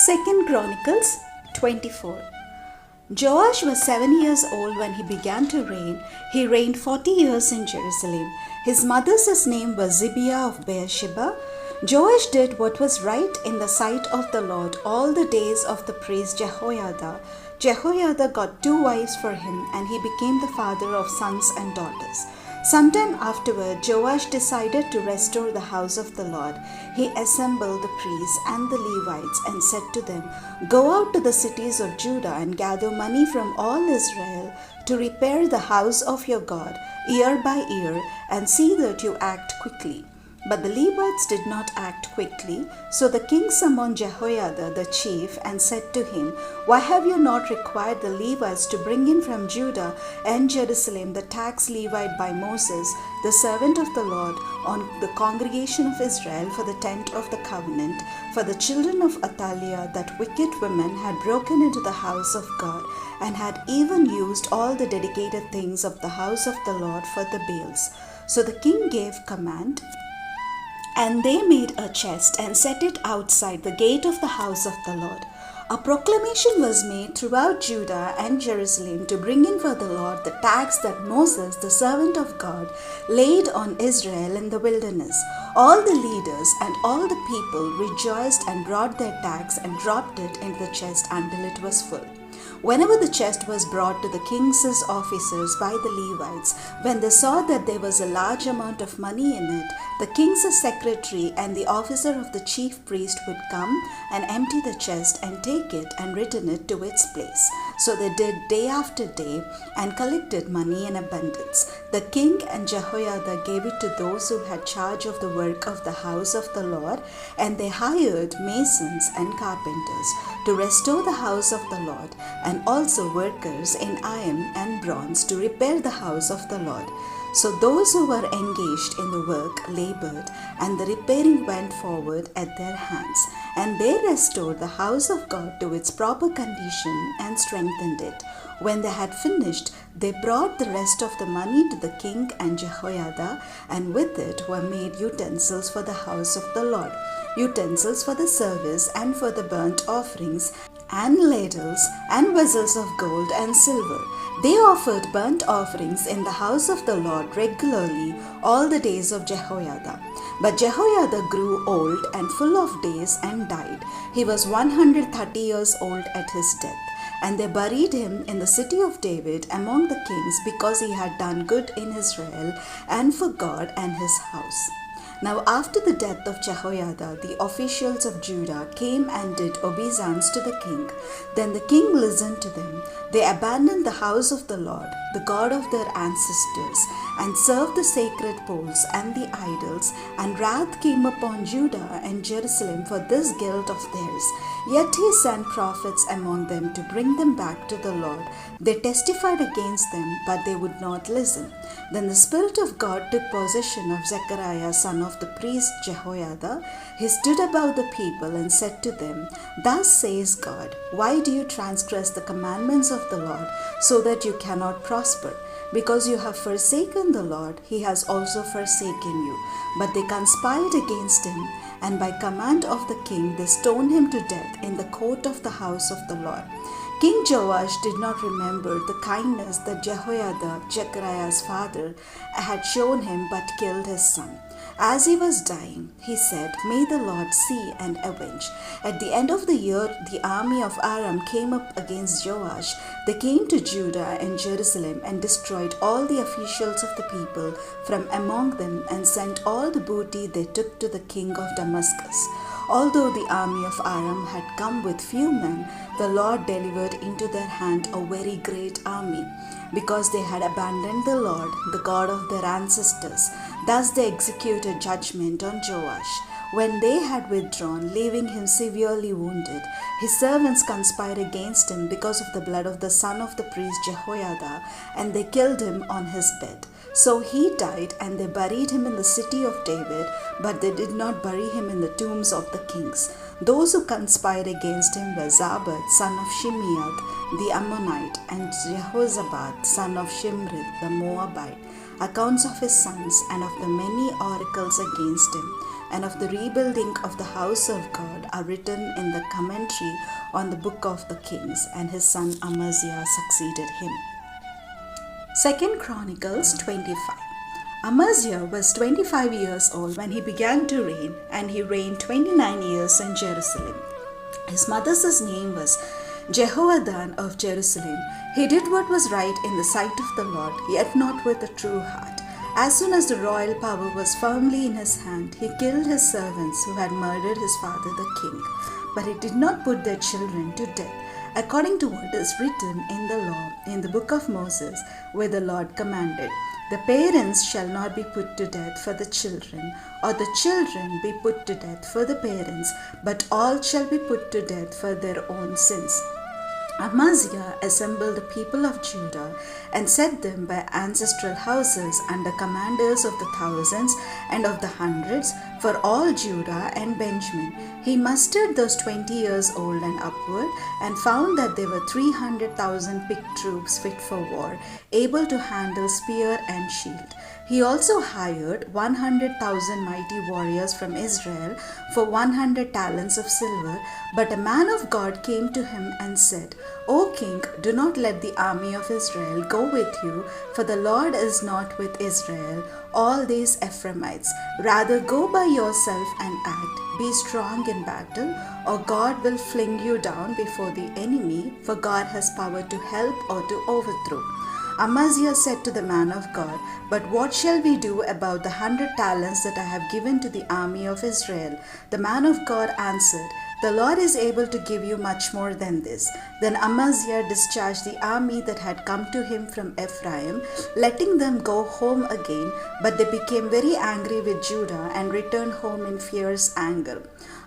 2 Chronicles 24. Joash was 7 years old when he began to reign. He reigned 40 years in Jerusalem. His mother's name was Zibiah of Beersheba. Joash did what was right in the sight of the Lord all the days of the priest Jehoiada. Jehoiada got 2 wives for him, and he became the father of sons and daughters. Sometime afterward, Joash decided to restore the house of the Lord. He assembled the priests and the Levites and said to them, "Go out to the cities of Judah and gather money from all Israel to repair the house of your God year by year, and see that you act quickly." But the Levites did not act quickly. So the king summoned Jehoiada the chief and said to him, "Why have you not required the Levites to bring in from Judah and Jerusalem the tax levied by Moses, the servant of the Lord, on the congregation of Israel for the tent of the covenant? For the children of Athaliah, that wicked woman, had broken into the house of God and had even used all the dedicated things of the house of the Lord for the Baals." So the king gave command, and they made a chest and set it outside the gate of the house of the Lord. A proclamation was made throughout Judah and Jerusalem to bring in for the Lord the tax that Moses, the servant of God, laid on Israel in the wilderness. All the leaders and all the people rejoiced and brought their tax and dropped it into the chest until it was full. Whenever the chest was brought to the king's officers by the Levites, when they saw that there was a large amount of money in it, the king's secretary and the officer of the chief priest would come and empty the chest and take it and return it to its place. So they did day after day and collected money in abundance. The king and Jehoiada gave it to those who had charge of the work of the house of the Lord, and they hired masons and carpenters to restore the house of the Lord, and also workers in iron and bronze to repair the house of the Lord. So those who were engaged in the work labored, and the repairing went forward at their hands. And they restored the house of God to its proper condition and strengthened it. When they had finished, they brought the rest of the money to the king and Jehoiada, and with it were made utensils for the house of the Lord, utensils for the service and for the burnt offerings, and ladles and vessels of gold and silver. They offered burnt offerings in the house of the Lord regularly all the days of Jehoiada. But Jehoiada grew old and full of days and died. He was 130 years old at his death. And they buried him in the city of David among the kings, because he had done good in Israel and for God and his house. Now after the death of Jehoiada, the officials of Judah came and did obeisance to the king. Then the king listened to them. They abandoned the house of the Lord, the God of their ancestors, and served the sacred poles and the idols, and wrath came upon Judah and Jerusalem for this guilt of theirs. Yet he sent prophets among them to bring them back to the Lord. They testified against them, but they would not listen. Then the Spirit of God took possession of Zechariah, son of the priest Jehoiada. He stood above the people and said to them, "Thus says God, why do you transgress the commandments of the Lord, so that you cannot prosper? Because you have forsaken the Lord, he has also forsaken you." But they conspired against him, and by command of the king they stoned him to death in the court of the house of the Lord. King Joash did not remember the kindness that Jehoiada, Zechariah's father, had shown him, but killed his son. As he was dying, he said, "May the Lord see and avenge." At the end of the year, the army of Aram came up against Joash. They came to Judah and Jerusalem and destroyed all the officials of the people from among them, and sent all the booty they took to the king of Damascus. Although the army of Aram had come with few men, the Lord delivered into their hand a very great army, because they had abandoned the Lord, the God of their ancestors. Thus they executed judgment on Joash. When they had withdrawn, leaving him severely wounded, his servants conspired against him because of the blood of the son of the priest Jehoiada, and they killed him on his bed. So he died, and they buried him in the city of David, but they did not bury him in the tombs of the kings. Those who conspired against him were Zabad, son of Shimeath, the Ammonite, and Jehozabad, son of Shimrith, the Moabite. Accounts of his sons and of the many oracles against him. and of the rebuilding of the house of God are written in the commentary on the book of the Kings, and his son Amaziah succeeded him. 2 Chronicles 25. Amaziah was 25 years old when he began to reign, and he reigned 29 years in Jerusalem. His mother's name was Jehoadan of Jerusalem. He did what was right in the sight of the Lord, yet not with a true heart. As soon as the royal power was firmly in his hand, he killed his servants who had murdered his father the king. But he did not put their children to death, according to what is written in the law, in the book of Moses, where the Lord commanded, "The parents shall not be put to death for the children, or the children be put to death for the parents, but all shall be put to death for their own sins." Amaziah assembled the people of Judah and set them by ancestral houses under commanders of the thousands and of the hundreds for all Judah and Benjamin. He mustered those 20 years old and upward, and found that there were 300,000 picked troops fit for war, able to handle spear and shield. He also hired 100,000 mighty warriors from Israel for 100 talents of silver. But a man of God came to him and said, "O king, do not let the army of Israel go with you, for the Lord is not with Israel, all these Ephraimites. Rather go by yourself and act. Be strong in battle, or God will fling you down before the enemy, for God has power to help or to overthrow." Amaziah said to the man of God, "But what shall we do about the 100 talents that I have given to the army of Israel?" The man of God answered, "The Lord is able to give you much more than this." Then Amaziah discharged the army that had come to him from Ephraim, letting them go home again. But they became very angry with Judah and returned home in fierce anger.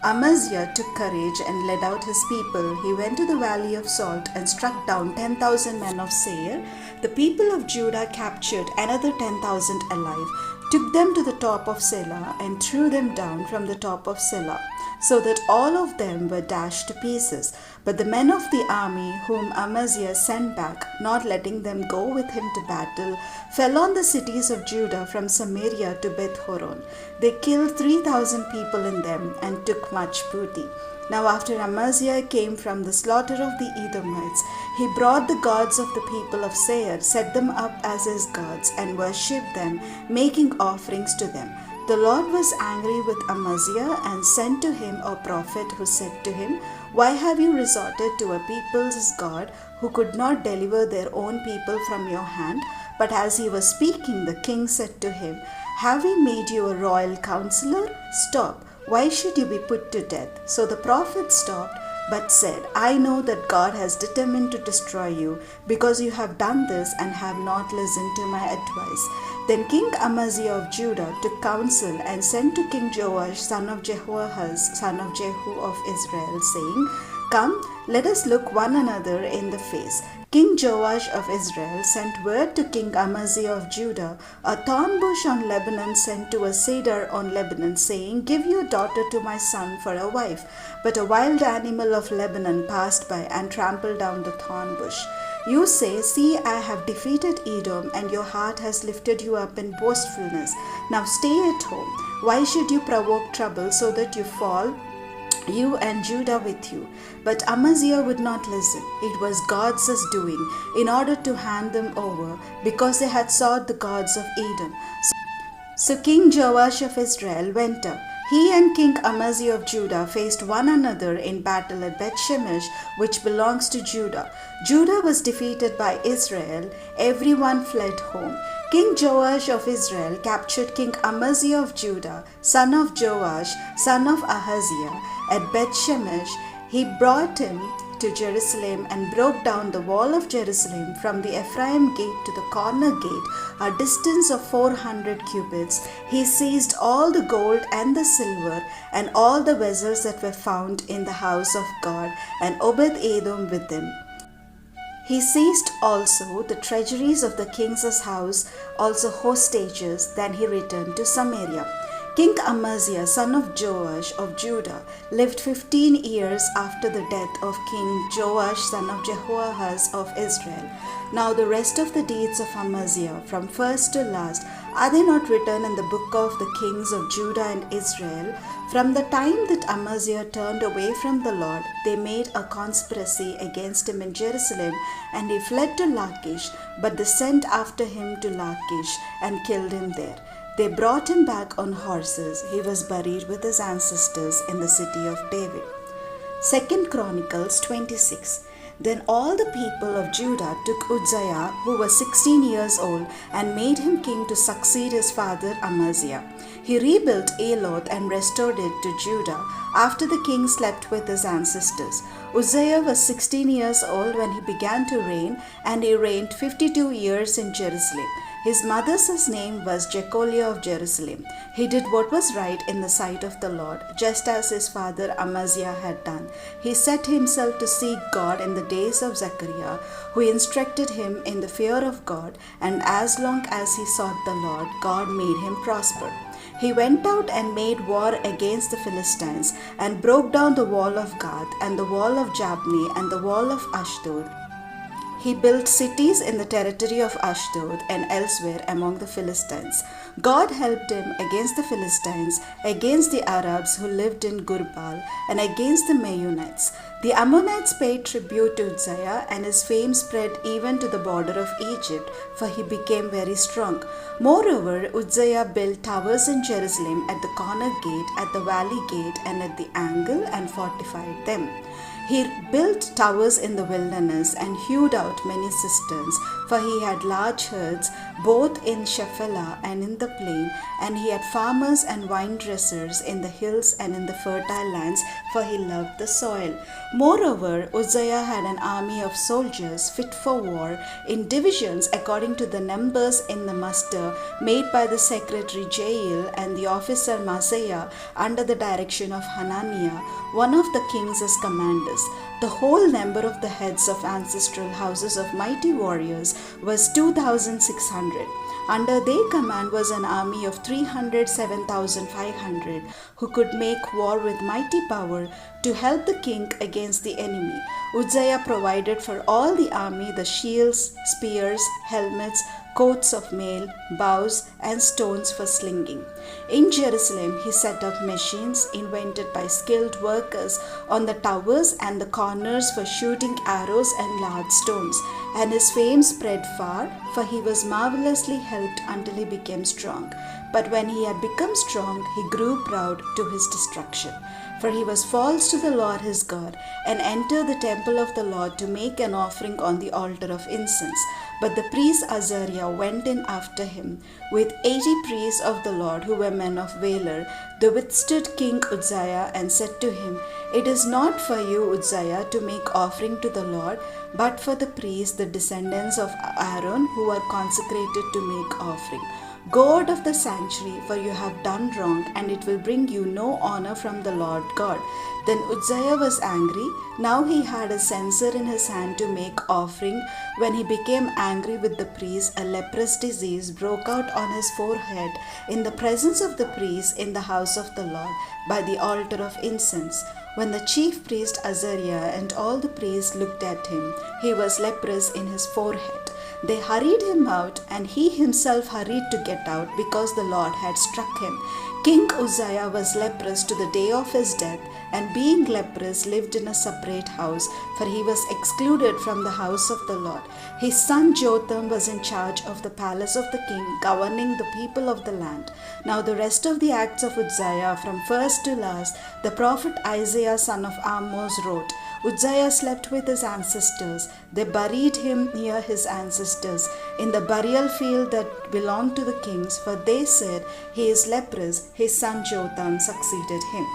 Amaziah took courage and led out his people. He went to the valley of Salt and struck down 10,000 men of Seir. The people of Judah captured another 10,000 alive, took them to the top of Selah, and threw them down from the top of Selah, so that all of them were dashed to pieces. But the men of the army whom Amaziah sent back, not letting them go with him to battle, fell on the cities of Judah from Samaria to Beth Horon. They killed 3,000 people in them and took much booty. Now after Amaziah came from the slaughter of the Edomites, he brought the gods of the people of Seir, set them up as his gods, and worshipped them, making offerings to them. The Lord was angry with Amaziah and sent to him a prophet who said to him, "Why have you resorted to a people's God who could not deliver their own people from your hand?" But as he was speaking, the king said to him, "Have we made you a royal counselor? Stop. Why should you be put to death?" So the prophet stopped, but said, "I know that God has determined to destroy you, because you have done this and have not listened to my advice." Then King Amaziah of Judah took counsel and sent to King Joash, son of Jehoahaz, son of Jehu of Israel, saying, "Come, let us look one another in the face." King Joash of Israel sent word to King Amaziah of Judah, "A thorn bush on Lebanon sent to a cedar on Lebanon, saying, 'Give your daughter to my son for a wife.' But a wild animal of Lebanon passed by and trampled down the thorn bush. You say, 'See, I have defeated Edom,' and your heart has lifted you up in boastfulness. Now stay at home. Why should you provoke trouble so that you fall, you and Judah with you?" But Amaziah would not listen. It was God's doing, in order to hand them over, because they had sought the gods of Edom. So King Joash of Israel went up. He and King Amaziah of Judah faced one another in battle at Beth-shemesh, which belongs to Judah. Judah was defeated by Israel. Everyone fled home. King Joash of Israel captured King Amaziah of Judah, son of Joash, son of Ahaziah, at Beth-shemesh. He brought him to Jerusalem and broke down the wall of Jerusalem from the Ephraim gate to the corner gate, a distance of 400 cubits. He seized all the gold and the silver and all the vessels that were found in the house of God, and Obed-Edom with them. He seized also the treasuries of the king's house, also hostages. Then he returned to Samaria. King Amaziah, son of Joash of Judah, lived 15 years after the death of King Joash, son of Jehoahaz of Israel. Now the rest of the deeds of Amaziah, from first to last, Are they not written in the book of the kings of Judah and Israel? From the time that Amaziah turned away from the Lord, they made a conspiracy against him in Jerusalem, and he fled to Lachish, but they sent after him to Lachish and killed him there. They brought him back on horses. He was buried with his ancestors in the city of David. 2 Chronicles 26. Then all the people of Judah took Uzziah, who was 16 years old, and made him king to succeed his father Amaziah. He rebuilt Eloth and restored it to Judah after the king slept with his ancestors. Uzziah was 16 years old when he began to reign, and he reigned 52 years in Jerusalem. His mother's name was Jecoliah of Jerusalem. He did what was right in the sight of the Lord, just as his father Amaziah had done. He set himself to seek God in the days of Zechariah, who instructed him in the fear of God, and as long as he sought the Lord, God made him prosper. He went out and made war against the Philistines, and broke down the wall of Gath, and the wall of Jabneh, and the wall of Ashdod. He built cities in the territory of Ashdod and elsewhere among the Philistines. God helped him against the Philistines, against the Arabs who lived in Gurbal, and against the Meunites. The Ammonites paid tribute to Uzziah, and his fame spread even to the border of Egypt, for he became very strong. Moreover, Uzziah built towers in Jerusalem at the corner gate, at the valley gate, and at the angle, and fortified them. He built towers in the wilderness and hewed out many cisterns, for he had large herds both in Shephelah and in the plain, and he had farmers and vine dressers in the hills and in the fertile lands, for he loved the soil. Moreover, Uzziah had an army of soldiers fit for war in divisions according to the numbers in the muster made by the secretary Jael and the officer Maaseiah under the direction of Hananiah, one of the king's commanders. The whole number of the heads of ancestral houses of mighty warriors was 2,600. Under their command was an army of 307,500 who could make war with mighty power to help the king against the enemy. Uzziah provided for all the army the shields, spears, helmets, coats of mail, bows, and stones for slinging. In Jerusalem, he set up machines invented by skilled workers on the towers and the corners for shooting arrows and large stones, and his fame spread far, for he was marvelously helped until he became strong. But when he had become strong, he grew proud to his destruction. For he was false to the Lord his God, and entered the temple of the Lord to make an offering on the altar of incense. But the priest Azariah went in after him, with 80 priests of the Lord who were men of valor. They withstood King Uzziah and said to him, "It is not for you, Uzziah, to make offering to the Lord, but for the priests, the descendants of Aaron, who are consecrated to make offering. Go out of the sanctuary, for you have done wrong, and it will bring you no honor from the Lord God." Then Uzziah was angry. Now he had a censer in his hand to make offering. When he became angry with the priest, a leprous disease broke out on his forehead in the presence of the priest in the house of the Lord by the altar of incense. When the chief priest Azariah and all the priests looked at him, he was leprous in his forehead. They hurried him out, and he himself hurried to get out, because the Lord had struck him. King Uzziah was leprous to the day of his death, and being leprous lived in a separate house, for he was excluded from the house of the Lord. His son Jotham was in charge of the palace of the king, governing the people of the land. Now the rest of the acts of Uzziah, from first to last, the prophet Isaiah son of Amoz wrote. Uzziah slept with his ancestors. They buried him near his ancestors in the burial field that belonged to the kings, for they said, "He is leprous." His son Jotham succeeded him.